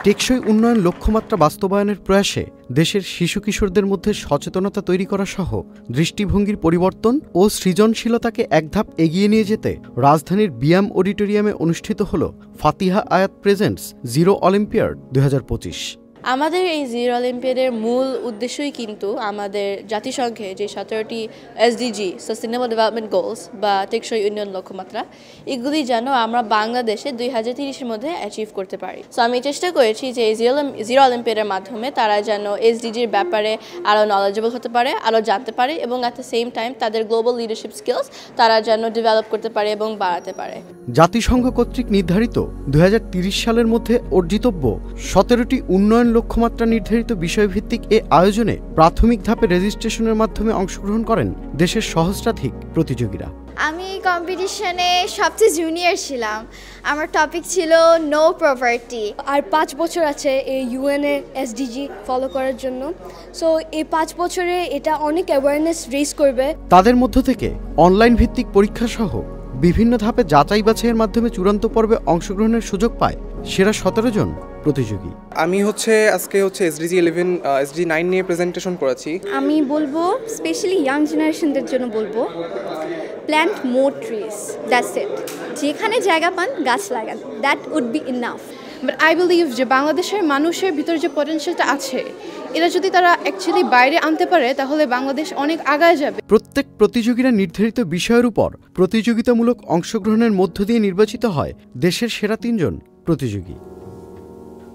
টেকসই উন্নয়ন লক্ষ্যমাত্রা বাস্তবায়নের প্রয়াসে দেশের শিশু কিশোরদের মধ্যে সচেতনতা তৈরি করা সহ দৃষ্টিভঙ্গির পরিবর্তন ও সৃজনশীলতাকে এক ধাপ এগিয়ে নিয়ে যেতে রাজধানীর বিয়াম অডিটোরিয়ামে অনুষ্ঠিত হল ফাতিহা আয়াত প্রেজেন্টস জিরো অলিম্পিয়াড 2025। আমাদের এই জিরো অলিম্পিয়াডের মূল উদ্দেশ্যই কিন্তু আমাদের জাতিসংঘে যে 17টি এসডিজি সাস্টেনেবল ডেভেলপমেন্ট গোলস বা টেকসই উন্নয়ন লক্ষ্যমাত্রা এগুলি যেন আমরা বাংলাদেশে 2030-এর মধ্যে অ্যাচিভ করতে পারি। সো আমি চেষ্টা করেছি যে এই জিরো অলিম্পিয়াডের মাধ্যমে তারা যেন এসডিজির ব্যাপারে আরও নলেজেবল হতে পারে, আরও জানতে পারে এবং অ্যাট দ্য সেম টাইম তাদের গ্লোবাল লিডারশিপ স্কিলস তারা যেন ডেভেলপ করতে পারে এবং বাড়াতে পারে। জাতিসংঘ কর্তৃক নির্ধারিত 2030 সালের মধ্যে অর্জিতব্য 17টি উন্নয়ন লক্ষ্যমাত্রা নির্ধারিত বিষয়ভিত্তিক এ আয়োজনে প্রাথমিক ধাপে রেজিস্ট্রেশনের মাধ্যমে অংশগ্রহণ করেন দেশের সহস্রাধিক প্রতিযোগীরা। আমি কম্পিটিশনে সবচেয়ে জুনিয়র ছিলাম। আমার টপিক ছিল নো পভার্টি। আর 5 বছর আছে এই ইউএনএ এসডিজি ফলো করার জন্য। সো এই 5 বছরে এটা অনেক অ্যাওয়ারনেস রেজ করবে। তাদের মধ্য থেকে অনলাইন ভিত্তিক পরীক্ষা সহ বিভিন্ন ধাপে যাচাই বাছাইয়ের মাধ্যমে চূড়ান্ত পর্বে অংশগ্রহণের সুযোগ পায় সেরা 17 জন প্রতিযোগী। আমি আজকে এসডিজি 11 এসডিজি 9 নিয়ে প্রেজেন্টেশন করেছি। আমি বলবো স্পেশালি ইয়াং জেনারেশনদের জন্য বলবো plant more trees, that's it. যেখানে জায়গা পান গাছ লাগান, that would be enough. But I believe যে বাংলাদেশের মানুষের ভিতরে যে পটেনশিয়ালটা আছে এটা যদি তারা অ্যাকচুয়ালি বাইরে আনতে পারে তাহলে বাংলাদেশ অনেক আগায় যাবে। প্রত্যেক প্রতিযোগীরা নির্ধারিত বিষয়ের উপর প্রতিযোগিতামূলক অংশগ্রহণের মধ্য দিয়ে নির্বাচিত হয় দেশের সেরা 3 জন প্রতিযোগী।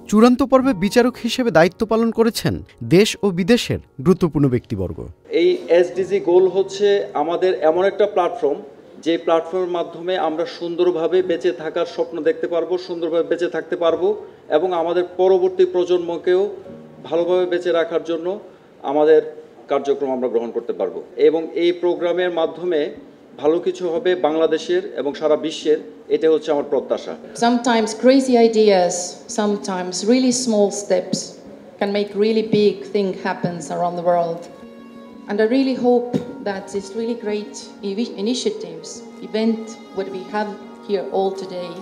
চূড়ান্ত পর্বে বিচারক হিসেবে দায়িত্ব পালন করেছেন দেশ ও বিদেশের গুরুত্বপূর্ণ ব্যক্তিবর্গ। এই এসডিজি গোল হচ্ছে আমাদের এমন একটা প্ল্যাটফর্ম যে প্ল্যাটফর্মের মাধ্যমে আমরা সুন্দরভাবে বেঁচে থাকার স্বপ্ন দেখতে পারবো, সুন্দরভাবে বেঁচে থাকতে পারবো এবং আমাদের পরবর্তী প্রজন্মকেও ভালোভাবে বেঁচে রাখার জন্য আমাদের কার্যক্রম আমরা গ্রহণ করতে পারবো এবং এই প্রোগ্রামের মাধ্যমে ভালো কিছু হবে বাংলাদেশের এবং সারা বিশ্বের, এটা হচ্ছে আমার প্রত্যাশা। Sometimes crazy ideas, sometimes really small steps can make really big thing happens around the world. And I really hope that this really great initiatives, event what we have here all today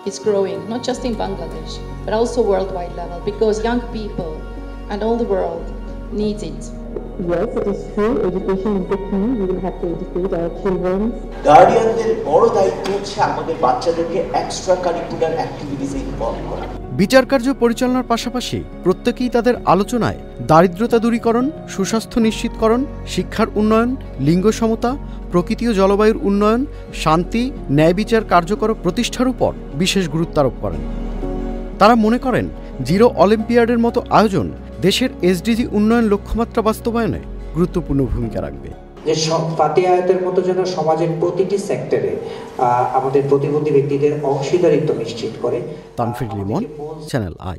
is growing, not just in Bangladesh, but also worldwide level, because young people and all the world needs it. Yes, it is true. Education is the key. We will have to educate our children. গার্ডিয়ানদের বড় দায়িত্ব হচ্ছে আমাদের বাচ্চাদেরকে extra curricular অ্যাক্টিভিটিসে involve করা। বিচার কার্য পরিচালনার পাশাপাশি প্রত্যেকেই তাদের আলোচনায় দারিদ্রতা দূরীকরণ, সুস্বাস্থ্য নিশ্চিতকরণ, শিক্ষার উন্নয়ন, লিঙ্গ সমতা, প্রকৃতি ও জলবায়ুর উন্নয়ন, শান্তি, ন্যায় বিচার কার্যকর প্রতিষ্ঠার উপর বিশেষ গুরুত্ব আরোপ করেন। তারা মনে করেন জিরো অলিম্পিয়াডের মতো আয়োজন দেশের এসডিজি উন্নয়ন লক্ষ্যমাত্রা বাস্তবায়নে গুরুত্বপূর্ণ ভূমিকা রাখবে। যে ফাতিহা আয়াতের মতো যেন সমাজের প্রতিটি সেক্টরে আমাদের প্রতিবন্ধী ব্যক্তিদের অংশীদারিত্ব নিশ্চিত করে। Tanfir Limon, channel I.